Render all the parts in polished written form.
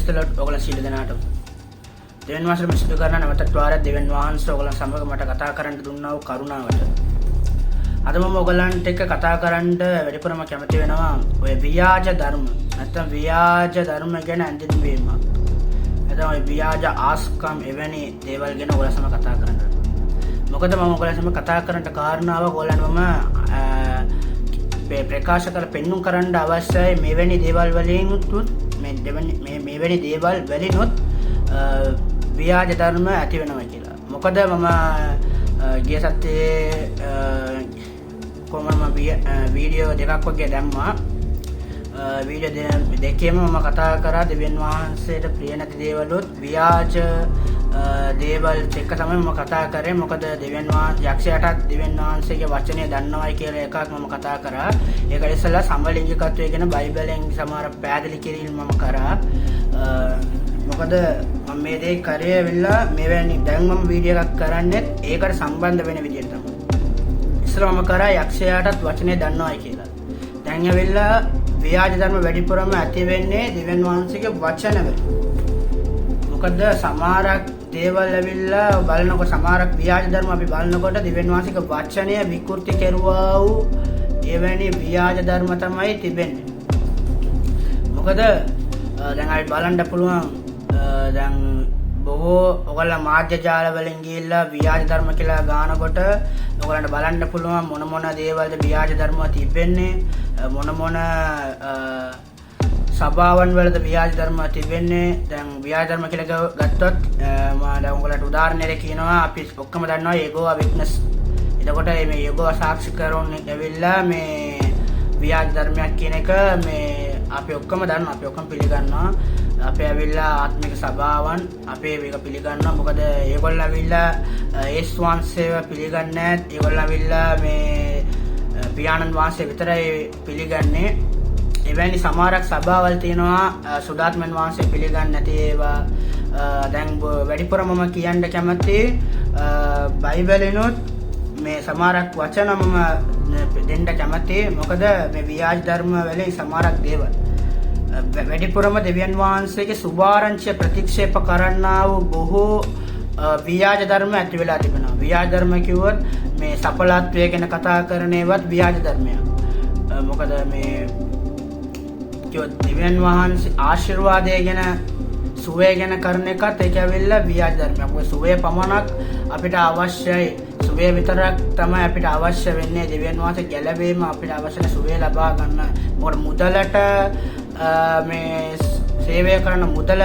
ප්‍රයිස්තලට ඔයගොල්ලෝ සියලු දෙනාට දෙවියන් වහන්සේ මේ සිදු කරන නැවතත් වාරයක් දෙවියන් වහන්සේ ඔයගොල්ලන් සමග මට කතා කරන්න දුන්නා වූ කරුණාවට අද මම ඔයගොල්ලන්ට එක්ක කතා කරන්න වැඩිපුරම කැමති වෙනවා ඔය ව්‍යාජ ධර්ම නැත්නම් ව්‍යාජ ධර්ම ගැන අඳින්වීම නැත්නම් ඔය ව්‍යාජ ආස්කම් එවැනි දේවල් ගැන ඔයගොල්ලන් සමග කතා කරන්න. මොකද මම ඔයගොල්ලන් සමග කතා කරන්න කාරණාව ඔයගොල්ලන් මම ප්‍රකාශ කර පෙන්눔 කරන්න අවශ්‍යයි මෙවැනි දේවල් වලින් මෙවැනි දේවල් වලිනුත් ව්‍යාජ ධර්ම ඇති වෙනවා කියලා. මොකද මම ගිය සතියේ කොහොමද වීඩියෝ දෙකක් වගේ දැම්මා. වීඩියෝ දෙකේම මම කතා කරා දෙවියන් වහන්සේට ප්‍රිය නැති දේවලුත් ව්‍යාජ දේවල් එක්ක තමයි මම කතා කරේ. මොකද දෙවියන් වහන්සේ යක්ෂයාටත් දෙවියන් වහන්සේගේ වචනය දන්නවයි කියලා එකක් මම කතා කරා. ඒක ඉස්සෙල්ලා සමලිංගිකත්වය ගැන බයිබලෙන් සමහර පැහැදිලි කිරීම මම කරා. මොකද මම මේ දේ කරේ ඇවිල්ලා මෙවැනි දැන් මම වීඩියෝ එකක් කරන්නේ ඒකට සම්බන්ධ වෙන විදිහට තමයි. ඉස්සෙල්ලා මම කරා යක්ෂයාටත් වචනය දන්නවයි කියලා. දැන් ඇවිල්ලා ව්‍යාජ ධර්ම වැඩිපුරම ඇති වෙන්නේ දෙවියන් වහන්සේගේ වචන වලින්. මොකද සමහරක් දේවල් ඇවිල්ලා බලනකොට සමහරක් ව්‍යාජ ධර්ම අපි බලනකොට දෙවියන් වහන්සේගේ වචනය විකෘති කෙරුවා වූ එවැනි ව්‍යාජ ධර්ම තමයි තිබෙන්නේ. මොකද දැන් අපි බලන්න පුළුවන් දැන් බොහෝ ඔයගොල්ලෝ මාධ්‍ය ජාල වලින් ගිහිල්ලා ව්‍යාජ ධර්ම කියලා ගානකොට ඔයගොල්ලන්ට බලන්න පුළුවන් මොන දේවල්ද ව්‍යාජ ධර්ම තිබෙන්නේ මොන සභාවන් වලද ව්‍යාජ ධර්ම තිබෙන්නේ. දැන් ව්‍යාජ ධර්ම කියලා ගත්තොත් මම දැන් ඔයගොල්ලන්ට උදාහරණයක් කියනවා. අපි ඔක්කොම දන්නවා යේගෝවා විට්නස්. එතකොට මේ යේගෝවා සාක්ෂිකරුන් ඇවිල්ලා මේ ව්‍යාජ ධර්මයක් කියන එක මේ අපි ඔක්කොම දන්නවා. අපි ඔක්කොම පිළිගන්නවා. අපේ ඇවිල්ලා ආත්මික සභාවන් අපේ මේක පිළිගන්නවා. මොකද ඒගොල්ලෝ ඇවිල්ලා යේසුස් වහන්සේව පිළිගන්නේ නැහැ. ඒගොල්ලෝ ඇවිල්ලා මේ පියාණන් වහන්සේ විතරයි පිළිගන්නේ. එවැනි සමහරක් සභාවල් තියෙනවා සුදාත්මන් වහන්සේ පිළිගන්නේ නැති ඒවා. දැන් වැඩිපුරම මම කියන්න කැමති බයිබලෙනොත් මේ සමහරක් වචන මම දෙන්න කැමති. මොකද මේ ව්‍යාජ ධර්ම වලින් සමහරක් දේවල් වැඩිපුරම දෙවියන් වහන්සේගේ සුභාරංචිය ප්‍රතික්ෂේප කරන්නා වූ බොහෝ ව්‍යාජ ධර්ම ඇති වෙලා තිබෙනවා. ව්‍යාජ ධර්ම කිව්වොත් මේ සඵලත්වය ගැන කතා කරන ඒවත් ව්‍යාජ ධර්මයක්. මොකද මේ දෙවියන් වහන්සේ ආශිර්වාදය ගැන සුවය ගැන කරන එකත් ඒක ඇවිල්ලා ව්‍යාජ ධර්මයක්. ඔය සුවය පමණක් අපිට අවශ්‍යයි. සුවය විතරක් තමයි අපිට අවශ්‍ය වෙන්නේ. දෙවියන් වහන්සේ ගැලවීම අපිට අවශ්‍ය සුවය ලබා ගන්න. මොකද මුදලට මේ සේවය කරන මුදල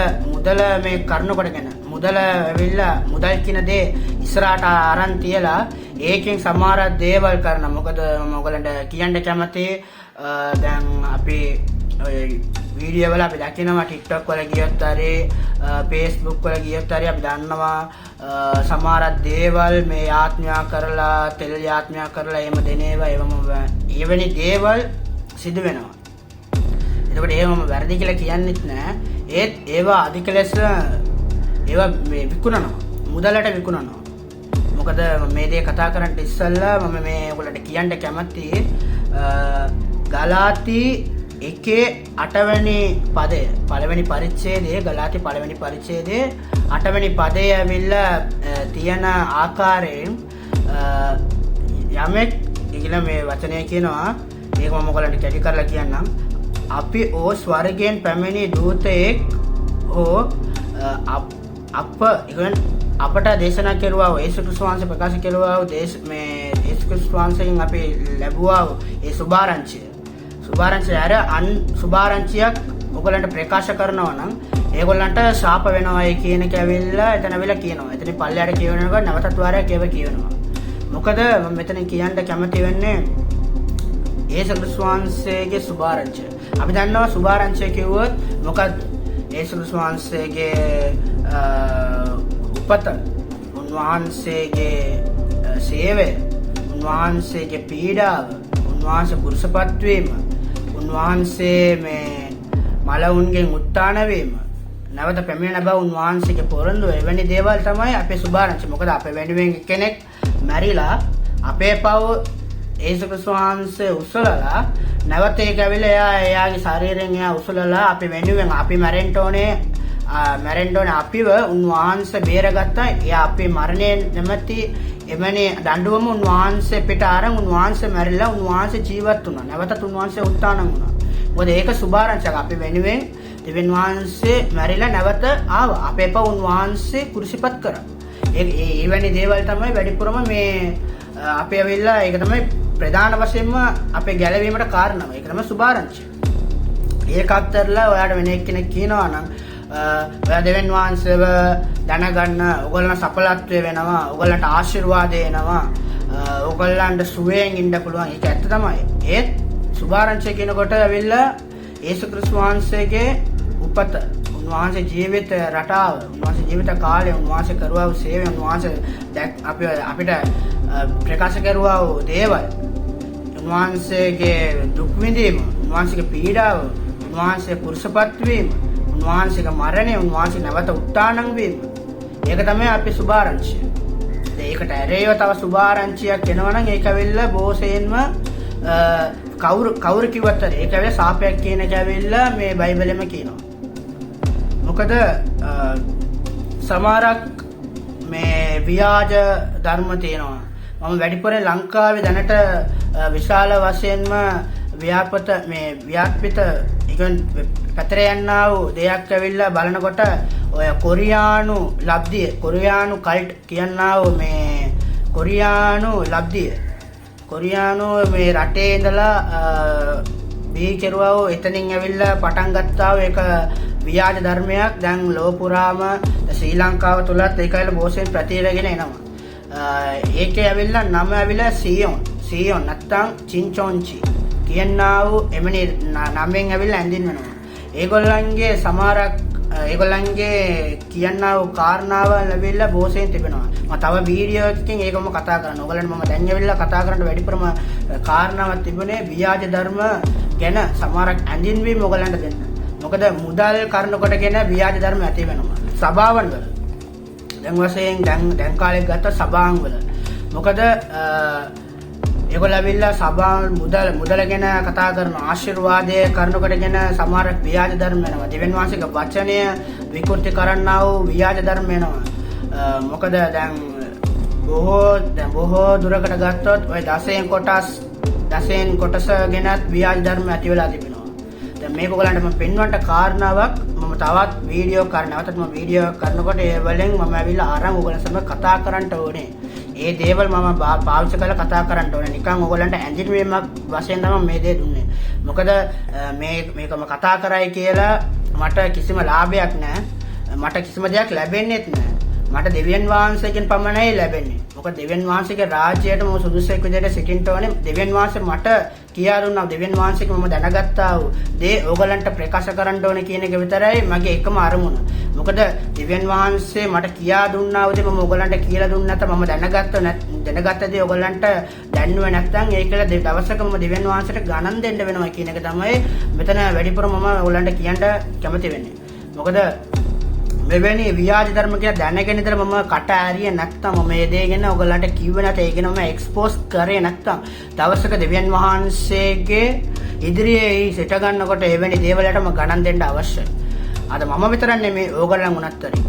මේ කරනකොට ගැන මුදල ඇවිල්ලා මුදල් කියන දේ ඉස්සරහට අරන් තියලා ඒකෙන් සමහර දේවල් කරන. මොකද මම ඔයගලන්ට කියන්න කැමති දැන් අපි වීඩියෝ වල අපි දකිනවා TikTok වල ගියොත් හරි Facebook වල ගියොත් හරි අපි දන්නවා සමහර දේවල් මේ ආත්මයා කරලා තෙල් ආත්මයා කරලා එහෙම දෙන ඒවා එවැනි දේවල් සිදු වෙනවා. එතකොට ඒවම වැරදි කියලා කියන්නෙත් නෑ. ඒත් ඒවා අධික ලෙස ඒවා මේ විකුණනවා. මුදලට විකුණනවා. මොකද මේ දේ කතා කරන්න ඉස්සෙල්ලා මම මේ ඔයගොල්ලන්ට කියන්න කැමති ගලාති 1:8 වෙනි පදය පළවෙනි පරිච්ඡේදයේ ගලාති පළවෙනි පරිච්ඡේදයේ 8 වෙනි පදයේ ඇවිල්ලා තියෙන ආකාරයෙන් යමෙක් ඉගෙන මේ වචනය කියනවා. ඒක මම ඔයගොල්ලන්ට කැටි කරලා කියන්නම්. අපි ඕ ස්වර්ගයෙන් පැමිණි දූතයෙක් හෝ අපට දේශනා කෙරුවා යේසුස් ක්‍රිස්තුස් වහන්සේ ප්‍රකාශ කෙරුවා මේ යේසුස් ක්‍රිස්තුස් වහන්සේගෙන් අපි ලැබුවා ඒ සුභාරංචිය අර සුභාරංචියක් ඔයගලන්ට ප්‍රකාශ කරනවා නම් ඒගොල්ලන්ට ශාප වෙනවායි කියන එක ඇවිල්ලා එතන වෙලා කියනවා. එතන පල්ලයට කියවනකොට නැවතත් වාරයක් ඒව කියවනවා. මොකද මම මෙතන කියන්න කැමති වෙන්නේ යේසුස් ක්‍රිස්තුස් වහන්සේගේ සුභාරංචිය. අපි දන්නවා සුභාරංචිය කිව්වොත් මොකක්ද? යේසුස් ක්‍රිස්තුස් වහන්සේගේ උපත, උන්වහන්සේගේ සේවය, උන්වහන්සේගේ පීඩාව, උන්වහන්සේ පුරුෂපත් වීම, උන්වහන්සේ මේ මලවුන්ගෙන් උත්ථාන වීම, නැවත පැමිණෙන බව උන්වහන්සේගේ පොරොන්දුව එවැනි දේවල් තමයි අපේ සුභාරංචිය. මොකද අපේ වෙනුවෙන් කෙනෙක් මැරිලා අපේ පව යේසුස් ක්‍රිස්තුස් වහන්සේ උසලලා නැවත ඒක ඇවිල්ලා එයාගේ ශරීරයෙන් එයා උසලලා අපි වෙනුවෙන් අපි මැරෙන්න ඕනේ මැරෙන්න ඕනේ අපිව උන්වහන්සේ බේරගත්තා. එයා අපේ මරණය නැමැති එමනේ දඬුවම උන්වහන්සේ පිට අරන් උන්වහන්සේ මැරිලා උන්වහන්සේ ජීවත් වුණා. නැවතත් උන්වහන්සේ උත්තාන වුණා. මොකද ඒක සුභාරංචක අපි වෙනුවෙන් දෙවියන් වහන්සේ මැරිලා නැවත ආවා. අපේ පව උන්වහන්සේ කුරුසිපත් කරා. ඒ වැනි දේවල් තමයි වැඩිපුරම මේ අපි ඇවිල්ලා ඒක තමයි ප්‍රධාන වශයෙන්ම අපේ ගැලවීමට කාරණාව. ඒක තමයි සුභාරංචි. ඒක අත්තරලා ඔයාට වෙන එක්කෙනෙක් කියනවා නම් ඔයා දෙවියන් වහන්සේව දැනගන්න, ඔයගොල්ලන් සඵලත්වය වෙනවා, ඔයගොල්ලන්ට ආශිර්වාද එනවා, ඔයගොල්ලන්ට සුවයෙන් ඉන්න පුළුවන්. ඒක ඇත්ත තමයි. ඒත් සුභාරංචි කියනකොට ඇවිල්ලා යේසුස් ක්‍රිස්තුස් වහන්සේගේ උපත, උන්වහන්සේ ජීවිත රටාව, උන්වහන්සේ ජීවිත කාලය, උන්වහන්සේ කරුවා වූ සේවය, උන්වහන්සේ අපිට ප්‍රකාශ කරුවා වූ දේවල්, උන්වහන්සේගේ දුක් විඳීම, උන්වහන්සේගේ පීඩාව, උන්වහන්සේ පුරුෂපත් වීම, උන්වහන්සේගේ මරණය, උන්වහන්සේ නැවත උත්ථානං වීම. ඒක තමයි අපි සුභාරංචිය. ඒකට ඇරේව තව සුභාරංචියක් එනවා නම් ඒක ඇවිල්ලා බොහෝසෙන්ම කවුරු කිව්වත් ඒක ඇවිල්ලා සාපයක් කියන එක ඇවිල්ලා මේ බයිබලෙම කියනවා. මොකද සමහරක් මේ ව්‍යාජ ධර්ම තියෙනවා. මම වැඩිපුර ලංකාවේ දැනට විශාල වශයෙන්ම ව්‍යාප්ත පැතර යන්නා වූ දෙයක් ඇවිල්ලා බලනකොට ඔය කොරියානු ලබ්ධිය, කොරියානු කල්ට් කියන්නා වූ මේ කොරියානු ලබ්ධිය, කොරියානු මේ රටේ ඉඳලා බිහි කෙරුවා වූ එතනින් ඇවිල්ලා පටන් ගත්තා වූ ඒක ව්‍යාජ ධර්මයක් දැන් ලෝක පුරාම ශ්‍රී ලංකාව තුලත් ඒකයිල බොහෝසෙන් ප්‍රතිරගෙන එනවා. ඒකේ ඇවිල්ලා නම ඇවිල්ලා සියොන් නැත්තම් චින්චොන්චි කියන්නා වූ එමනේ නමෙන් ඇවිල්ලා ඇඳින් වෙනවා. ඒගොල්ලන්ගේ සමහරක් ඒගොල්ලන්ගේ කියන්නා වූ කාරණාව ලැබිලා බොහෝසෙන් තිබෙනවා. මම තව වීඩියෝ එකකින් ඒකම කතා කරනවා. ඔයගලන්ට මම දැන් ඇවිල්ලා කතා කරන්න වැඩිපුරම කාරණාවක් තිබුණේ ව්‍යාජ ධර්ම ගැන සමහරක් ඇඳින්වීම ඔයගලන්ට දෙන්න. මොකද මුදල් කරනකොටගෙන ව්‍යාජ ධර්ම ඇති වෙනවා. සභාවන් වල දැන් වශයෙන් දැන් කාලෙක ගත්ත සභාන් වල මොකද ඒගොල්ලෝ ඇවිල්ලා සභා මුදල ගැන කතා කරනවා. ආශිර්වාදය කරනකොටගෙන සමහරක් ව්‍යාජ ධර්ම වෙනවා. දෙවියන් වහන්සේගේ වචනය විකෘති කරන්නා වූ ව්‍යාජ ධර්ම වෙනවා. මොකද දැන් බොහෝ දුරකට ගත්තොත් ඔය 10 කොටස ගැනත් ව්‍යාජ ධර්ම ඇති වෙලා තිබෙනවා. දැන් මේක ඔයගලන්ට මම පෙන්වන්න කාරණාවක් මම තවත් වීඩියෝ කරනවටත් මම වීඩියෝ කරනකොට ඒ වලින් මම ඇවිල්ලා අරන් ඔයගලන් සමග කතා කරන්න ඕනේ. ඒ දේවල් මම පාවිච්චි කරලා කතා කරන්න ඕනේ. නිකන් ඔයගලන්ට ඇඳින්වීමක් වශයෙන් තමයි මේ දේ දුන්නේ. මොකද මේකම කතා කරයි කියලා මට කිසිම ලාභයක් නැහැ. මට කිසිම දෙයක් ලැබෙන්නේත් නැහැ. මට දෙවියන් වහන්සේගෙන් පමණයි ලැබෙන්නේ. මොකද දෙවියන් වහන්සේගේ රාජ්‍යයට මම සුදුසුෙක් විදිහට සිටින්න ඕනේ. දෙවියන් වහන්සේ මට කියා දුන්නා දෙවියන් වහන්සේගේ මම දැනගත්තා වූ දේ ඕගලන්ට ප්‍රකාශ කරන්න ඕනේ කියන එක විතරයි මගේ එකම අරමුණ. මොකද දෙවියන් වහන්සේ මට කියා දුන්නා වූ දේ මම ඕගලන්ට කියලා දුන්නේ නැත්නම් මම දැනගත්ත දේ ඕගලන්ට දැන්නුවේ නැත්නම් ඒකල දවසක මම දෙවියන් වහන්සේට ගණන් දෙන්න වෙනවා කියන එක තමයි මෙතන වැඩිපුර මම ඕගලන්ට කියන්න කැමති වෙන්නේ. මොකද මෙවැනි ව්‍යාජ ධර්ම කියලා දැනගෙන ඉඳලා මම කට ඇරියේ නැත්තම් මම මේ දේ ගැන ඔයගලන්ට කිව්වේ නැත. ඒක නම එක්ස්පෝස් කරේ නැත්තම් දවසක දෙවියන් වහන්සේගේ ඉදිරියේ සිට ගන්නකොට එවැනි දේවල්වලටම ගණන් දෙන්න අවශ්‍යයි. අද මම විතරක් නෙමෙයි ඕගොල්ලන් උනත් හරි.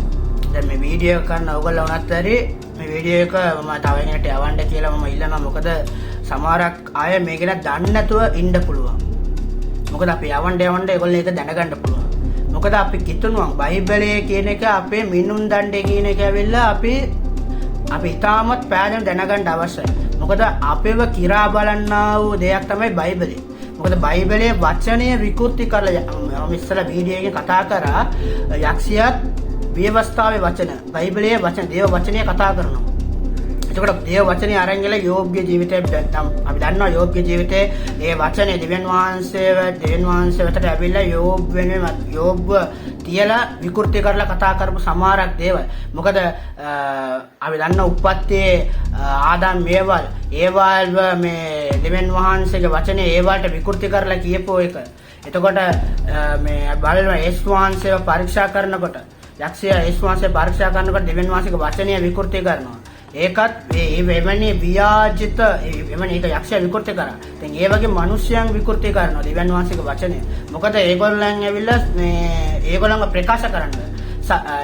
දැන් මේ වීඩියෝ කරන ඕගොල්ලන් උනත් හරි මේ වීඩියෝ එක මම තව කෙනෙක්ට යවන්න කියලා මම ඉල්ලනවා. මොකද සමහරක් අය මේ ගැන දන්නේ නැතුව ඉන්න පුළුවන්. මොකද අපි යවන්න ඒගොල්ලෝ ඒක දැනගන්න පුළුවන්. මොකද අපි කිතුණුවන් බයිබලයේ කියන එක අපේ මිනුම් දණ්ඩේ කියන එක ඇවිල්ලා අපි ඉතාමත් පැහැදිලිව දැනගන්න අවශ්‍යයි. මොකද අපේව කිරා බලන්නා වූ දෙයක් තමයි බයිබලය. මොකද බයිබලයේ වචනය විකෘති කරලා මම ඉස්සෙල්ලා වීඩියෝ එකේ කතා කරා යක්ෂයාත් ව්‍යවස්ථාවේ වචන බයිබලයේ වචන දේව වචනය කතා කරනවා. එතකොට දේව වචනේ අරන් ගිහලා යෝග්‍ය ජීවිතය අපි දන්නවා යෝග්‍ය ජීවිතේ ඒ වචනේ දෙවියන් වහන්සේ වෙතට ඇවිල්ලා යෝබ්ව තියලා විකෘති කරලා කතා කරපු සමහරක් දේවල්. මොකද අපි දන්නා උප්පත්තියේ ආදාම් ඒවල් මේ දෙවියන් වහන්සේගේ වචනේ ඒවල්ට විකෘති කරලා කියපෝ එක. එතකොට මේ බලනවා යේසුස් වහන්සේව පරීක්ෂා කරනකොට යක්ෂයා යේසුස් වහන්සේ පරීක්ෂා කරනකොට දෙවියන් වහන්සේගේ වචනය විකෘති කරනවා. ඒකත් එවැනි ව්‍යාජිත එවැනි එක යක්ෂයා විකෘති කරා. දැන් ඒ වගේ මිනිස්යන් විකෘති කරනවා දෙවියන් වහන්සේගේ වචනය. මොකද ඒගොල්ලන් ඇවිල්ලා මේ ඒගොල්ලන්ව ප්‍රකාශ කරන්න.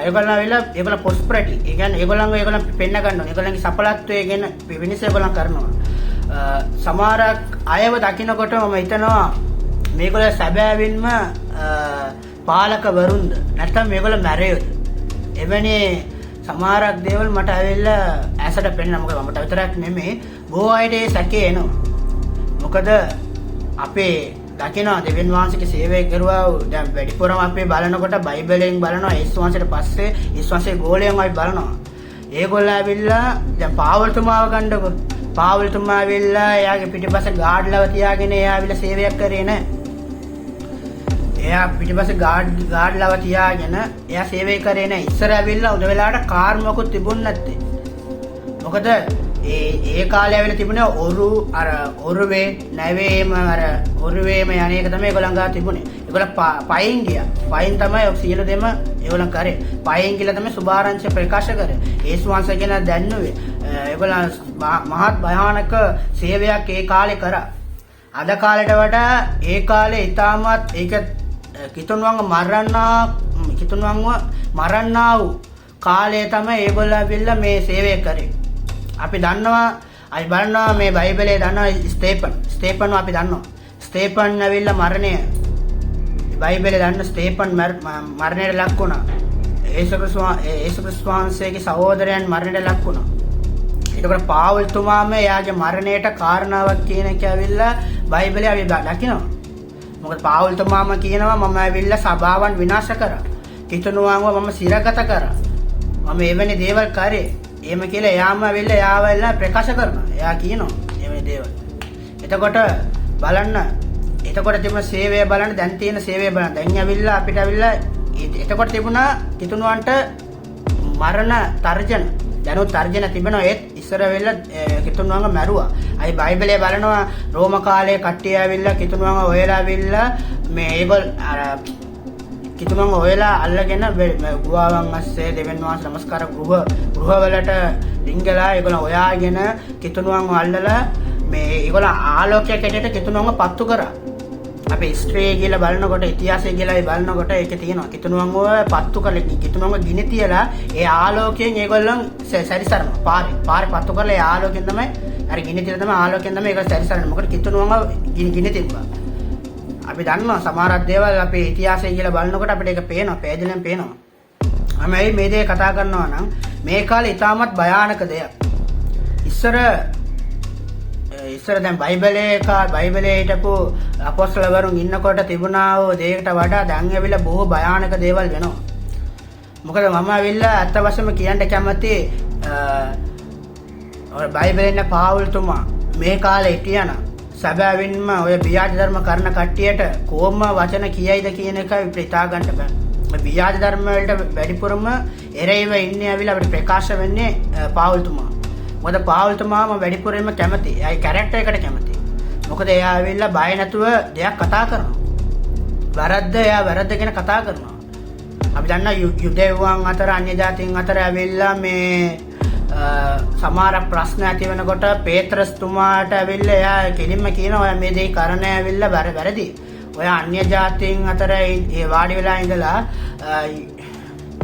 ඒගොල්ලෝ ඇවිල්ලා ඒගොල්ලෝ පොස්පරටි. ඒ කියන්නේ ඒගොල්ලන් පෙන්න ගන්නවා. ඒගොල්ලන්ගේ සඵලත්වය ගැන විනිශ්චය ඒගොල්ලන් කරනවා. සමහර අයව දකින්නකොට මම හිතනවා මේගොල්ලෝ සැබෑවින්ම පාලකවරුන්ද නැත්නම් මේගොල්ලෝ මැරෙයිද? එවැනි සමහරක් දේවල් මට ඇවිල්ලා ඇසට පෙනෙනවා. මොකද මට විතරක් නෙමෙයි බොහෝ අයට ඒ සැකේ එනවා. මොකද අපේ දකිනවා දෙවියන් වහන්සේගේ සේවය කරුවා දැන් වැඩිපුරම අපේ බලනකොට බයිබලයෙන් බලනවා යේසුස් වහන්සේට පස්සේ යේසුස් වහන්සේ ගෝලයෙන් අපි බලනවා. ඒගොල්ලෝ ඇවිල්ලා දැන් පාවල්තුමාව ගන්නකො. පාවල්තුමා ඇවිල්ලා එයාගේ පිටිපස්සේ ගාඩ්ලව තියාගෙන එයා ඇවිල්ලා සේවයක් කරේ නැහැ. එයා පිටිපස්සේ ගාඩ්ලව තියාගෙන එයා සේවය කරේ නැහැ. ඉස්සර ඇවිල්ලා උද වෙලාවට කාර් මොකුත් තිබුණ නැත්තේ. මොකද ඒ කාලේ ඇවිල්ලා තිබුණේ ඔරුවේ නැවේම ඔරුවේම යන්නේක තමයි ඒගොල්ලන් ගා තිබුණේ. ඒගොල්ලන් පයින් ගියා. පයින් තමයි සියලු දෙම ඒගොල්ලන් කරේ. පයින් ගිහලා තමයි සුභාරංචි ප්‍රකාශ කරේ. යේසුස් වහන්සේ ගැන දැන්නුවේ. ඒගොල්ලන් මහත් භයානක සේවයක් ඒ කාලේ කරා. අද කාලයට වඩා ඒ කාලේ ඊටමත් ඒක කිතුන්වන්ව මරන්නා වූ කාලය තමයි ඒගොල්ලෝ ඇවිල්ලා මේ සේවය කරේ. අපි බලනවා මේ බයිබලයේ දන්නවා ස්තේපන් අපි දන්නවා. ස්තේපන් ඇවිල්ලා මරණය බයිබලයේ දන්න ස්තේපන් මරණයට ලක් වුණා. යේසුස් වහන්සේගේ සහෝදරයන් මරණයට ලක් වුණා. ඒකට පාවල්තුමාම එයාගේ මරණයට කාරණාවක් කියන එක ඇවිල්ලා බයිබලයේ අපි දකිනවා. මොකද පාවල්තුමාම කියනවා මම ඇවිල්ලා සභාවන් විනාශ කරා. කිතුණුවන්ව මම සිරගත කරා. මම එවැනි දේවල් කරේ. එහෙම කියලා එයාම ඇවිල්ලා ප්‍රකාශ කරනවා. එයා කියනවා එවැනි දේවල්. එතකොට බලන්න. එතකොට තිබුණ සේවය බලන්න දැන් තියෙන සේවය බලන්න. දැන් ඇවිල්ලා අපිට ඇවිල්ලා එතකොට තිබුණා කිතුණුවන්ට මරණ තර්ජන. දැනුත් තර්ජන තිබෙනවා ඒත් ඉස්සර වෙලා කිතුණුවන්ව මැරුවා. අයි බයිබලයේ බලනවා රෝම කාලේ කට්ටිය ඇවිල්ලා කිතුණුවන්ව හොයලා ඇවිල්ලා මේ ඒගොල්ල කිතුණුවන්ව හොයලා අල්ලගෙන ගුවාවන් අස්සේ දෙවියන් වහන්සේ නමස්කාර ගෘහවලට රිංගලා ඒගොල්ලෝ හොයාගෙන කිතුණුවන්ව අල්ලලා මේ ඒගොල්ලෝ ආලෝකයක් ඇටට කිතුණුවන්ව පත්තු කරා. අපි හිස්ටරි කියලා බලනකොට ඉතිහාසය කියලා බලනකොට ඒකේ තියෙනවා කිතුණුවන්ව පත්තු කරලා කිතුණුවන්ව ගිනි තියලා ඒ ආලෝකයෙන් ඒගොල්ලන් සැරිසරනවා. පාරේ පත්තු කරලා ඒ ආලෝකයෙන් තමයි අර ගිනි තියලා තමයි ආලෝකයෙන් තමයි ඒක සැරිසරන්නේ. මොකද කිතුණුවන්ව ගිනි තිබ්බා. අපි දන්නවා සමහරක් දේවල් අපේ ඉතිහාසය කියලා බලනකොට අපිට ඒක පේනවා, පැහැදිලිවම පේනවා. අපි මේ දේ කතා කරනවා නම් මේ කාලේ ඉතාමත් භයානක දෙයක්. ඉස්සර දැන් බයිබලයේ හිටපු අපොස්තලවරුන් ඉන්නකොට තිබුණා වූ දෙයකට වඩා දැන් ඇවිල්ලා බොහෝ භයානක දේවල් වෙනවා. මොකද මම ඇවිල්ලා අත්ත වශයෙන්ම කියන්න කැමති බයිබලයේ ඉන්න පාවුල්තුමා මේ කාලේ හිටියනම් සැබෑවින්ම ඔය ව්‍යාජ ධර්ම කරන කට්ටියට කොහොම වචන කියයිද කියන එක හිතා ගන්න බෑ. මේ ව්‍යාජ ධර්ම වලට වැඩිපුරම එරෙහිව ඉන්නේ ඇවිල්ලා අපිට ප්‍රකාශ වෙන්නේ පාවුල්තුමා. මොකද පාවුල්තුමාම වැඩිපුරම කැමති. එයාගේ කැරක්ටර් එකට කැමති. මොකද එයා ඇවිල්ලා බය නැතුව දෙයක් කතා කරනවා. එයා වැරද්ද ගැන කතා කරනවා. අපි දන්නා යුදෙව්වන් අතර අන්‍ය ජාතීන් අතර ඇවිල්ලා මේ සමහර ප්‍රශ්න ඇති වෙනකොට පේත්‍රස් තුමාට ඇවිල්ලා එයා කෙලින්ම කියනවා ඔය මේ දේ කරන ඇවිල්ලා වැරදි. ඔය අන්‍ය ජාතීන් අතර ඒ වාඩි වෙලා ඉඳලා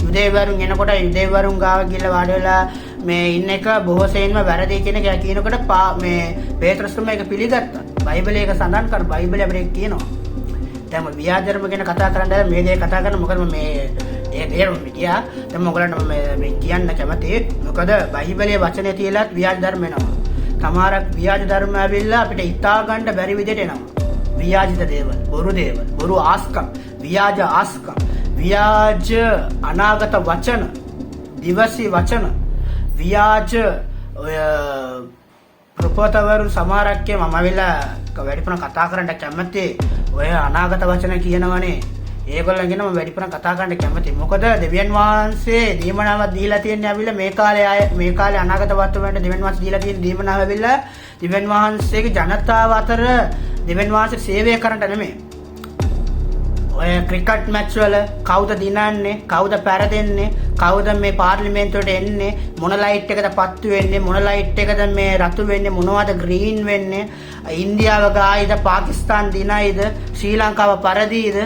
යුදෙව්වරුන් එනකොට යුදෙව්වරුන් ගාව ගිහලා වාඩි වෙලා මේ ඉන්න එක බොහෝ සෙයින්ම වැරදි කියන එක කියනකොට මේ පේත්‍රස් තුමා ඒක පිළිගත්තා. බයිබලයේ ඒක සඳහන් කර බයිබලයේ අපිට කියනවා. දැන් ව්‍යාජ ධර්ම ගැන කතා කරන්න මේ දේ කතා කරන මොකද මේ ඒ තේරුම් ගියා. දැන් මොකලන්ට මේ කියන්න කැමතියි. මොකද බයිබලයේ වචනේ තියලත් ව්‍යාජ ධර්ම එනවා. සමහරක් ව්‍යාජ ධර්ම ඇවිල්ලා අපිට හිතා ගන්න බැරි විදිහට එනවා. ව්‍යාජිත දේවල්, බොරු ආස්කම්, ව්‍යාජ ආස්කම්, ව්‍යාජ අනාගත වචන, දිවසි වචන, ව්‍යාජ ඔය ප්‍රපෝතවරු සමහරක්ගේ මම ඇවිල්ලා වැඩිපුර කතා කරන්න කැමතියි. ඔය අනාගත වචන කියනවනේ. ඒගොල්ලන් ගැන මම වැඩිපුර කතා කරන්න කැමතියි. මොකද දෙවියන් වහන්සේ දීමනාවක් දීලා තියෙන්නේ ඇවිල්ලා මේ කාලේ අනාගත වර්තමානයේ දෙවියන් වහන්සේ දීලා තියෙන දීමනාව ඇවිල්ලා දෙවියන් වහන්සේගේ ජනතාව අතර දෙවියන් වහන්සේ සේවය කරන්න නෙමෙයි. ඔය ක්‍රිකට් මැච් වල කවුද දිනන්නේ, කවුද පැරදෙන්නේ, කවුද මේ පාර්ලිමේන්තුවට එන්නේ, මොන ලයිට් එකද පත්තු වෙන්නේ, මොන ලයිට් එකද මේ රතු වෙන්නේ, මොනවද ග්‍රීන් වෙන්නේ, ඉන්දියාව ගායිද, පාකිස්තාන් දිනයිද, ශ්‍රී ලංකාව පරදීද,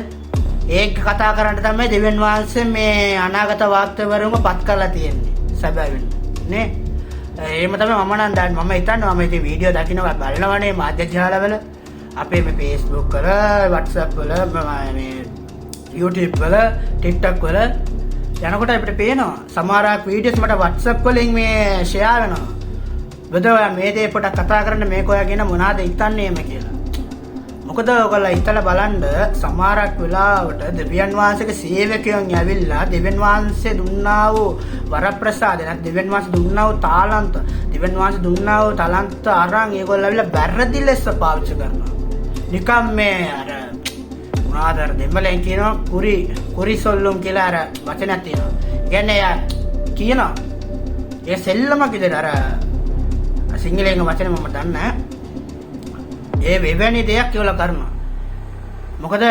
ඒක කතා කරන්න තමයි දෙවියන් වහන්සේ මේ අනාගත වාක්‍යවරුන්ව පත් කරලා තියෙන්නේ. සැබෑවෙන්න නේ. එහෙම තමයි මම නම් දැන් මම හිතන්නේ මම ඉතින් වීඩියෝ දකින්නවා බලනවනේ මාධ්‍ය ජාලවල අපේ මේ Facebook වල WhatsApp වල මේ YouTube වල TikTok වල යනකොට අපිට පේනවා සමහරක් වීඩියෝස් මට WhatsApp වලින් මේ ෂෙයාර් වෙනවා. බෙදවා මේ දේ පොඩක් කතා කරන්න මේක ඔයාගෙන මොනවාද හිතන්නේ එම කියලා. මොකද ඔයගොල්ලෝ හිතලා බලන්න සමහරක් වෙලාවට දෙවියන් වහන්සේගේ සේවකයන් ඇවිල්ලා දෙවියන් වහන්සේ දුන්නා වූ වරප්‍රසාද නැත්නම් දෙවියන් වහන්සේ දුන්නා වූ තාලන්ත දෙවියන් වහන්සේ දුන්නා වූ තාලන්ත අරන් ඒගොල්ලෝ ඇවිල්ලා බැරදි ලෙස පාවිච්චි කරනවා. නිකම් මේ අර මොනවාද දෙමළෙන් කියනවා කුරි සොල්ලුම් කියලා අර වචනයක් තියෙනවා. කියන්නේ කියනවා ඒ සෙල්ලම කිදෙන අර සිංහලෙන් වචන මම දන්නේ ඒ වෙවැනි දෙයක් කියලා කරනවා. මොකද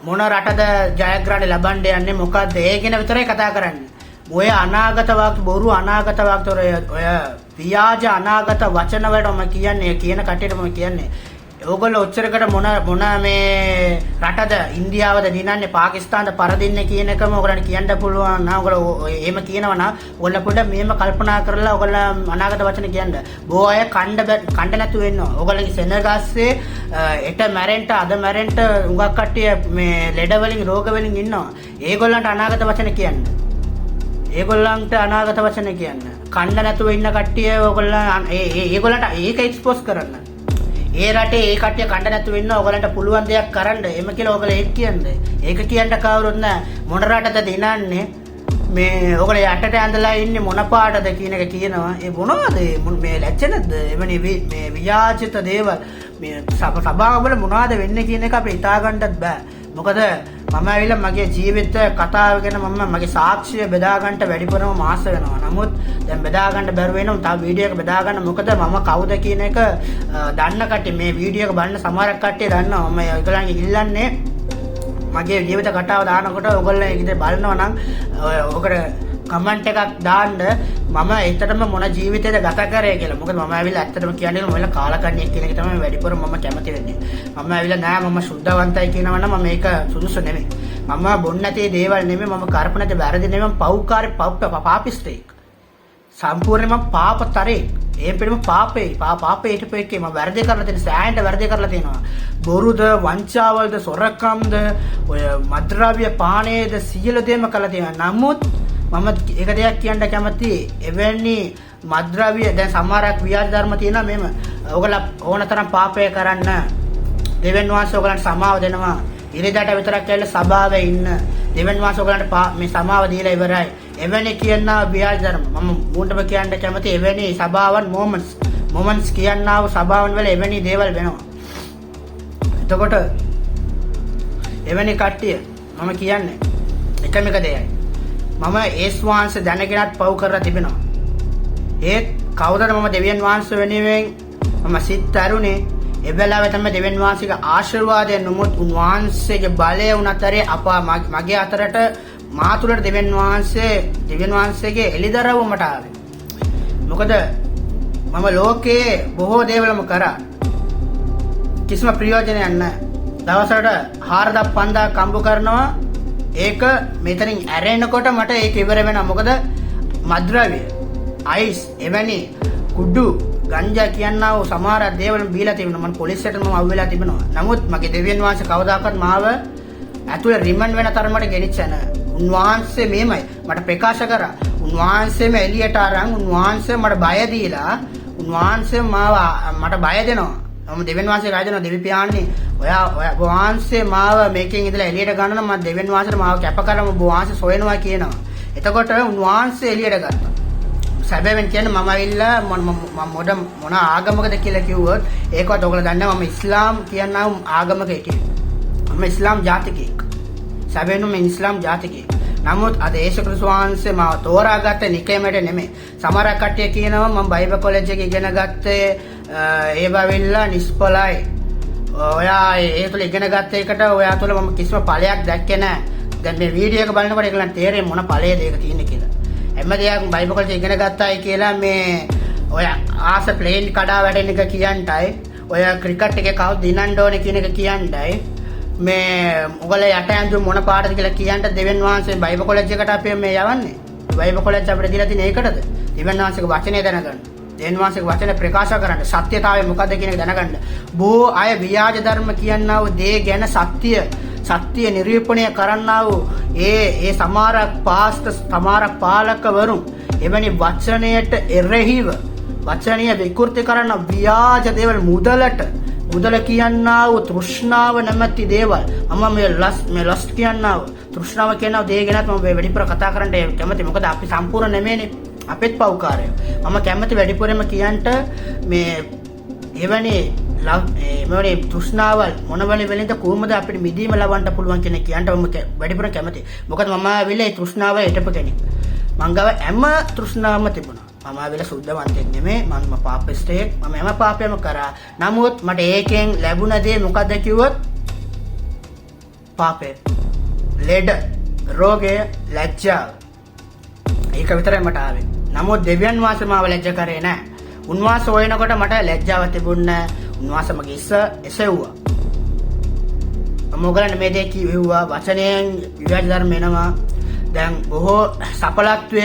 මොන රටද ජයග්‍රහණ ලබන්න යන්නේ මොකද්ද ඒ ගැන විතරයි කතා කරන්නේ. ඔය අනාගත වාක්‍ය බොරු අනාගත වාක්‍ය ඔය ව්‍යාජ අනාගත වචන වලට මම කියන්නේ කියන කට්ටියට මම කියන්නේ ඕගොල්ලෝ ඔච්චරකට මොන මේ රටද ඉන්දියාවද දිනන්නේ පාකිස්තානද පරදින්නේ කියන එකම ඔයගොල්ලන්ට කියන්න පුළුවන් නා ඔයගොල්ලෝ එහෙම කියනවා නම් ඔයගොල්ලෝ පොඩ්ඩක් මෙහෙම කල්පනා කරලා ඔයගොල්ලෝ අනාගත වචන කියන්න. බොහෝ අය කණ්ඩ නැතුව ඉන්නවා. ඔයගොල්ලෝගේ සෙනගස්සේ එට මැරෙන්න අද මැරෙන්න උඟක් කට්ටිය මේ ලෙඩ වලින් රෝග වලින් ඉන්නවා. ඒගොල්ලන්ට අනාගත වචන කියන්න. ඒගොල්ලන්ට අනාගත වචන කියන්න. කණ්ඩ නැතුව ඉන්න කට්ටිය ඔයගොල්ලෝ ඒගොල්ලන්ට ඒක එක්ස්පෝස් කරන්න. ඒ රටේ ඒ කට්ටිය කණ්ඩ නැතුව ඉන්න ඔයගලන්ට පුළුවන් දෙයක් කරන්න එම කියලා ඔයගල ඒක කියන්නේ. ඒක කියන්න කවුරුත් නැහැ. මොන රටද දිනන්නේ මේ ඔයගල යටට ඇඳලා ඉන්නේ මොන පාටද කියන එක කියනවා. ඒ මොනවද මේ ලැජ්ජ නැද්ද? එවනේ මේ ව්‍යාජිත දේවල් මේ සභාවවල මොනවද වෙන්නේ කියන එක අපිට හිතා ගන්නත් බෑ. මොකද මම ඇවිල්ලා මගේ ජීවිත කතාව ගැන මම මගේ සාක්ෂිය බෙදා ගන්නට වැඩිපුරම මාස වෙනවා. නමුත් දැන් බෙදා ගන්න බැරුව වෙනවා. තව වීඩියෝ එක බෙදා ගන්න. මොකද මම කවුද කියන එක දන්න කට්ටිය මේ වීඩියෝ එක බලන සමහරක් කට්ටිය දන්නවා. මම ඒගොල්ලන්ගේ ඉල්ලන්නේ මගේ ජීවිත කතාව දානකොට ඔයගොල්ලෝ ඒක ඉතින් බලනවා නම් ඔකට කමෙන්ට් එකක් දාන්න මම ඇත්තටම මොන ජීවිතයද ගත කරේ කියලා. මොකද මම ඇවිල්ලා ඇත්තටම කියන්නේ මම වෙලා කාලකන්ණියෙක් කියන එක තමයි වැඩිපුර මම කැමති වෙන්නේ. මම ඇවිල්ලා නෑ මම සුද්ධවන්තයි කියනවා නම් මම මේක සුදුසු නෙමෙයි. මම බොන්න නැති දේවල් නෙමෙයි මම කරපු නැති වැරදි නෙමෙයි මම පව්කාරී පාපිස්තෙක්. සම්පූර්ණයෙන්ම පාපතරේ. ඒ පිටම පාපේ හිටපු එකේ මම වැරදි කරලා තියෙන සෑහෙන වැරදි කරලා තියෙනවා. බොරුද වංචාවල්ද සොරකම්ද ඔය මද්ද්‍රව්‍ය පානේද සියලු දේම කළා තියෙනවා. නමුත් මම එක දෙයක් කියන්න කැමතියි. එවැනි මද්ද්‍රව්‍ය දැන් සමහරක් ව්‍යාජ ධර්ම තියෙනවා මෙහෙම. ඔයගොල්ලෝ ඕනතරම් පාපය කරන්න දෙවියන් වහන්සේ ඔයගලන්ට සමාව දෙනවා. ඉරිදට විතරක් ඇවිල්ලා සභාවේ ඉන්න දෙවියන් වහන්සේ ඔයගලන්ට මේ සමාව දීලා ඉවරයි. එවැනි කියනා ව්‍යාජ ධර්ම මම මුන්ටම කියන්න කැමති. එවැනි සභාවන් මොමන්ට්ස් කියනා වූ සභාවන් වල එවැනි දේවල් වෙනවා. එතකොට එවැනි කට්ටිය මම කියන්නේ එකම එක දෙයයි. මම ඒස් වහන්සේ දැනගෙනත් පව් කරලා තිබෙනවා. ඒත් කවුරුද මම දෙවියන් වහන්සේ වෙනුවෙන් මම සිත් ඇරුනේ ඒ වෙලාවේ තමයි දෙවියන් වහන්සේගේ ආශිර්වාදය නොමුත් උන්වහන්සේගේ බලය උනතරේ මගේ අතරට මා තුළට දෙවියන් වහන්සේගේ එළිදරව් මට ආවේ. මොකද මම ලෝකේ බොහෝ දේවල්ම කරා. කිසිම ප්‍රයෝජනයක් නැහැ. දවසකට 4,000 5,000 කම්බු කරනවා. ඒක මෙතනින් ඇරෙනකොට මට ඒක ඉවර වෙනවා. මොකද මද්ද්‍රව්‍ය, අයිස්, එවැනි කුඩු, ගංජා කියනා වූ සමහර දේවල් බීලා තිබුණා. මම පොලිසියට මම අවුලා තිබෙනවා. නමුත් මගේ දෙවියන් වහන්සේ කවදාකවත් මාව ඇතුළේ රිමන්ඩ් වෙන තරමට ගෙනිච්ච නැහැ. උන්වහන්සේ මේමයි මට ප්‍රකාශ කරා. උන්වහන්සේම එළියට අරන් උන්වහන්සේ මට බය දීලා උන්වහන්සේ මට බය දෙනවා. මම දෙවියන් වහන්සේ ගායනා දෙවි පියාණනි ඔයා වහන්සේ මාව මේකෙන් ඉඳලා එළියට ගන්න නම් මම දෙවියන් වහන්සේට මාව කැප කරලා ඔබ වහන්සේ සොයනවා කියනවා. එතකොට උන්වහන්සේ එළියට ගත්තා. සැබෑවෙන් කියන්නේ මම ඇවිල්ලා මොන ආගමකද කියලා කිව්වොත් ඒකවත් ඔයගොල්ලෝ දන්නවා මම ඉස්ලාම් කියනා ආගමක හිටියේ. මම ඉස්ලාම් ජාතිකයෙක්. සැබෑවෙන්ම මම ඉස්ලාම් ජාතිකයෙක්. නමුත් අද යේසුස් ක්‍රිස්තුස් වහන්සේ මාව තෝරාගත්ත නිකේමට නෙමෙයි. සමහර කට්ටිය කියනවා මම බයිබල් කොලෙජ් එකේ ඉගෙන ගත්තේ ඒ බවිල්ලා නිෂ්ඵලයි. ඔයා ඒ තුල ඉගෙන ගත්ත එකට ඔයා තුල මම කිසිම ඵලයක් දැක්කේ නැහැ. දැන් මේ වීඩියෝ එක බලනකොට ඒගොල්ලන් තේරෙන්නේ මොන ඵලයේද ඒක තියෙන්නේ කියලා. හැම දෙයක්ම බයිබල් කොලෙජ් ඉගෙන ගත්තායි කියලා මේ ඔය ආස ප්ලේන් කඩා වැටෙන එක කියන්ටයි ඔය ක්‍රිකට් එකේ කවුද දිනන්න ඕනේ කියන එක කියන්ටයි මේ ඔයගොල්ලෝ යට ඇඳුම් මොන පාටද කියලා කියන්න දෙවියන් වහන්සේ බයිබල් කොලෙජ් එකට අපි මේ යවන්නේ. බයිබල් කොලෙජ් අපිට දීලා තියෙන ඒකටද? දෙවියන් වහන්සේගේ වචනේ දැනගන්න. දෙවියන් වහන්සේගේ වචනේ ප්‍රකාශ කරන්න. සත්‍යතාවය මොකද්ද කියන එක දැනගන්න. බොහෝ අය ව්‍යාජ ධර්ම කියනා වූ දේ ගැන සත්‍ය නිරූපණය කරන්නා වූ ඒ සමහරක් පාස්ටර්ස් සමහරක් පාලකවරුන් එවැනි වචනයට එරෙහිව වචනීය විකෘති කරන ව්‍යාජ දේවල් මුදල කියන්නා වූ තෘෂ්ණාව නැමැති දේවල් මේ ලස් කියන්නා වූ තෘෂ්ණාව කියනවා දේ ගැනත් මම වැඩිපුර කතා කරන්න කැමති. මොකද අපි සම්පූර්ණ නෙමෙයිනේ. අපෙත් පව්කාරයෝ. මම කැමති වැඩිපුරම කියන්ට මේ එවැනි තෘෂ්ණාවල් මොනවැනි වෙලින්ද කොහොමද අපිට මිදීම ලබන්න පුළුවන් කියන කියන්ට මම වැඩිපුර කැමති. මොකද මම ආවිල්ලා ඒ තෘෂ්ණාව හිටපු කෙනෙක්. මං ගාව හැම තෘෂ්ණාවම තිබුණා. මම ආවිල්ලා සුද්ධවන්තෙක් නෙමෙයි. මම පාපස්තෙක්. මම හැම පාපයක්ම කරා. නමුත් මට ඒකෙන් ලැබුණ දේ මොකද්ද කිව්වොත් පාපේ, ලෙඩ, රෝගය, ලැජ්ජාව. ඒක විතරයි මට ආවේ. නමුත් දෙවියන් වහන්සේ මාව ලැජ්ජ කරේ නැහැ. උන්වහන්සේ හොයනකොට මට ලැජ්ජාව තිබුණේ නැහැ. උන්වහන්සේ මගේ එසෙව්වා. මම ඔයගලන්ට මේ දේ කිව්වා වචනයෙන් ව්‍යාජ ධර්ම එනවා. දැන් බොහෝ සඵලත්වය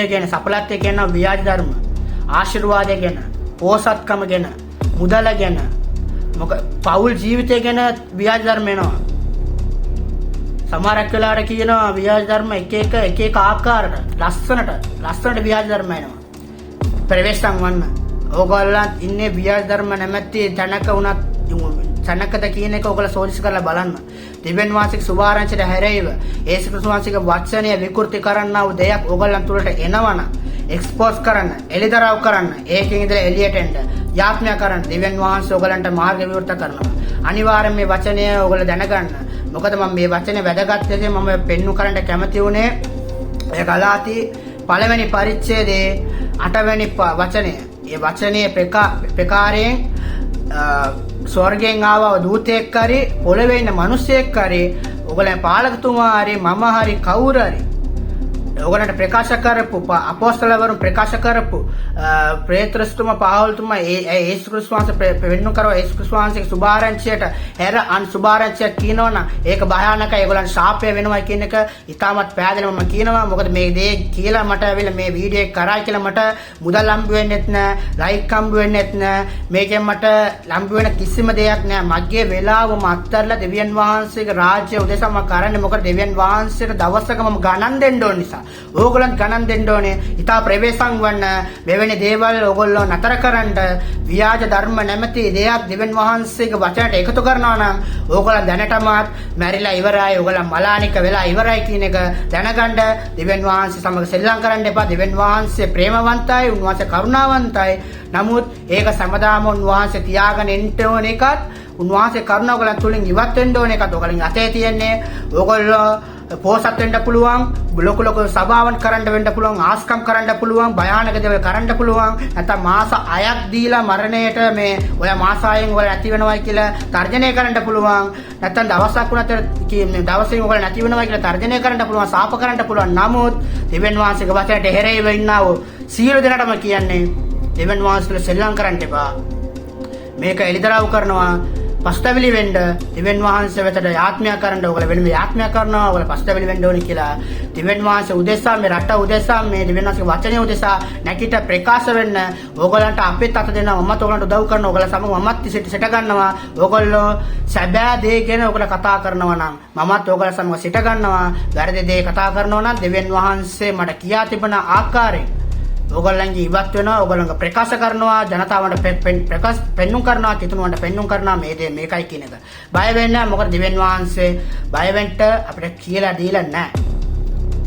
කියන ව්‍යාජ ධර්ම, ආශිර්වාදය ගැන, පෝසත්කම ගැන, මුදල ගැන, පෞල් ජීවිතය ගැන ව්‍යාජ ධර්ම එනවා. සමහරක් වෙලාවට කියනවා ව්‍යාජ ධර්ම එක ආකාරයට ලස්සනට ව්‍යාජ ධර්ම එනවා. ප්‍රවේශම් වන්න. ඕගොල්ලන් ඉන්නේ ව්‍යාජ ධර්ම නැමැති තැනක උනත් තැනකද කියන එක ඔයගොල්ලෝ සෝදිස් කරලා බලන්න. දෙවියන් වහන්සේගේ සුභාරංචියට හැරෙයිව යේසුස් ක්‍රිස්තුස් වහන්සේගේ වචනය විකෘති කරන්නා වූ දෙයක් ඔයගොල්ලන් තුළට එනවනම් එක්ස්පෝස් කරන්න, එළිදරව් කරන්න, ඒකෙන් ඉඳලා එළියට එන්න යාඥා කරන්න. දෙවියන් වහන්සේ ඔයගොල්ලන්ට මාර්ග විවෘත කරනවා. අනිවාර්යෙන් මේ වචනය ඔයගොල්ලෝ දැනගන්න. මොකද මම මේ වචනේ වැදගත් දෙයක් මම පෙන්වු කරන්න කැමති වුණේ ඒ ගලාති පළවෙනි පරිච්ඡේදයේ 8 වෙනි වචනය. ඒ වචනේ ප්‍රකාරයෙන් ස්වර්ගයෙන් ආව දූතයෙක් හරි පොළවේ ඉන්න මිනිසෙක් හරි ඔයගොල්ලන් පාලකතුමා හරි මම හරි කවුරු හරි ඔයගොල්ලන්ට ප්‍රකාශ කරපු අපොස්තලවරුන් ප්‍රකාශ කරපු පේත්‍රස්තුමා පාවුල්තුමා යේසුස් ක්‍රිස්තුස් වහන්සේ පෙන්වු කරව යේසුස් ක්‍රිස්තුස් වහන්සේගේ සුභාරංචියට හැර අන් සුභාරංචියක් කියනවනම් ඒක භයානකයි. ඒගොල්ලන් ශාපය වෙනවා කියන එක ඉතාමත් පැහැදිලිව මම කියනවා. මොකද මේ දේ කියලා මට ඇවිල්ලා මේ වීඩියෝ එක කරා කියලා මට මුදල් හම්බ වෙන්නෙත් නෑ, ලයික් හම්බ වෙන්නෙත් නෑ. මේකෙන් මට හම්බ වෙන කිසිම දෙයක් නෑ. මගේ වෙලාවම අත්හැරලා දෙවියන් වහන්සේගේ රාජ්‍ය උදෙසා මම කරන්නේ. මොකද දෙවියන් වහන්සේට දවසක මම ගණන් දෙන්න ඕන නිසා. ඕගොල්ලන් ගණන් දෙන්න ඕනේ. ඉතා ප්‍රවේශම් වන්න මෙවැනි දේවල් ඕගොල්ලෝ නතර කරන්න. ව්‍යාජ ධර්ම නැමැති දෙයක් දෙවියන් වහන්සේගේ වචනට එකතු කරනවා නම් ඕගොල්ලන් දැනටමත් මැරිලා ඉවරයි. ඕගොල්ලන් මලානික වෙලා ඉවරයි කියන එක දැනගන්න. දෙවියන් වහන්සේ සමග සෙල්ලම් කරන්න එපා. දෙවියන් වහන්සේ ප්‍රේමවන්තයි, උන්වහන්සේ කරුණාවන්තයි. නමුත් ඒක සමදාම උන්වහන්සේ තියාගෙන ඉන්න ඕන එකත් උන්වහන්සේ කරුණාව ඔයගොල්ලන් තුලින් ඉවත් වෙන්න ඕන එකත් ඔයගොල්ලන් අතේ තියෙන්නේ. ඕගොල්ලෝ පෝසත් වෙන්න පුළුවන්, ලොකු සභාවන් කරන්න වෙන්න පුළුවන්, ආස්කම් කරන්න පුළුවන්, භයානක දේවල් කරන්න පුළුවන්. නැත්නම් මාස 6ක් දීලා මරණයට මේ ඔය මාස 6න් ඔයාලා නැති වෙනවයි කියලා තර්ජනය කරන්න පුළුවන්. නැත්නම් දවසක් වුණත් දවසෙන් ඔයාලා නැති වෙනවයි කියලා තර්ජනය කරන්න පුළුවන්, සාප කරන්න පුළුවන්. නමුත් දෙවියන් වහන්සේගේ වචනට හැරෙයිව ඉන්නා වූ සියලු දෙනාටම කියන්නේ දෙවියන් වහන්සේලා සෙල්ලම් කරන්න එපා. මේක එළිදරව් කරනවා. පස්තවිලි වෙන්න දෙවියන් වහන්සේ වෙතට යාඥා කරන්න ඕගොල්ලෝ වෙන මේ යාඥා කරනවා. ඕගොල්ලෝ පස්තවිලි වෙන්න ඕනි කියලා දෙවියන් වහන්සේ උදෙසා මේ රට උදෙසා මේ දෙවියන් වහන්සේගේ වචනය උදෙසා නැගිට ප්‍රකාශ වෙන්න ඕගොල්ලන්ට අපිත් අත දෙනවා. මමත් ඕගොල්ලන්ට උදව් කරනවා. ඕගොල්ලෝ සමග මමත් සිට ගන්නවා. ඕගොල්ලෝ සැබෑ දේ ගැන ඕගොල්ලෝ කතා කරනවා නම් මමත් ඕගොල්ලෝ සමග සිට ගන්නවා. වැරදි දේ කතා කරනවා නම් දෙවියන් වහන්සේ මට කියා තිබෙන ආකාරයෙන් ඕගොල්ලන්ගේ ඉවත් වෙනවා. ඕගොල්ලන්ගේ ප්‍රකාශ කරනවා. ජනතාවට පෙන්눔 කරනවා. කිතුණුවන්ට පෙන්눔 කරනවා. මේ දේ මේකයි කියන එක. බය වෙන්න නැහැ. මොකද දිවෙන් වහන්සේ බය වෙන්න අපිට කියලා දීලා නැහැ.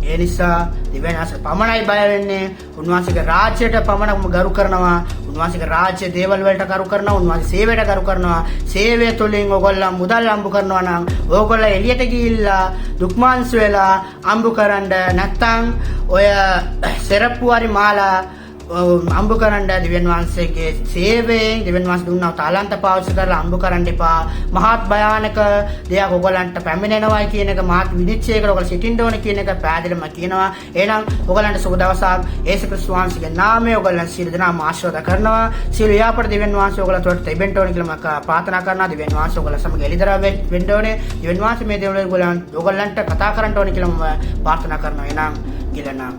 ඒ නිසා දිවෙන් වහන්සේ පමණයි බය වෙන්නේ. උන්වහන්සේගේ රාජ්‍යයට පමණම ගරු කරනවා. උන්වහන්සේගේ රාජ්‍ය දේවල් වලට ගරු කරනවා. උන්වහන්සේ සේවයට ගරු කරනවා. සේවය තුළින් ඕගොල්ලෝ මුදල් හම්බ කරනවා නම් ඕගොල්ලෝ එළියට ගිහිල්ලා දුක්මාංශ වෙලා හම්බ කරන්න නැත්තම් ඔය සෙරප්පු හරි මාලා අම්බු කරන්න දෙවියන් වහන්සේගේ සේවයෙන් දෙවියන් වහන්සේ දුන්නා තාලන්ත පාවිච්චි කරලා අම්බු කරන්න එපා. මහත් භයානක දෙයක් ඔයගලන්ට පැමිණෙනවායි කියන එක මහත් විනිශ්චයකට ඔයගල සිටින්න ඕන කියන එක පැහැදිලිවම කියනවා. එහෙනම් ඔයගලන්ට සුබ දවසක්. ඒසුස් ක්‍රිස්තුස් වහන්සේගේ නාමයෙන් ඔයගලන් සියලු දෙනාම ආශිර්වාද කරනවා. සියලු යාපට දෙවියන් වහන්සේ ඔයගලන්ට තිබෙන්න ඕන කියලා මම ප්‍රාර්ථනා කරනවා. දෙවියන් වහන්සේ ඔයගල සමග එළිදරව් වෙන්න ඕනේ. දෙවියන් වහන්සේ මේ දේවල් ඔයගලන්ට කතා කරන්න ඕන කියලා මම ප්‍රාර්ථනා කරනවා. එහෙනම් කියලා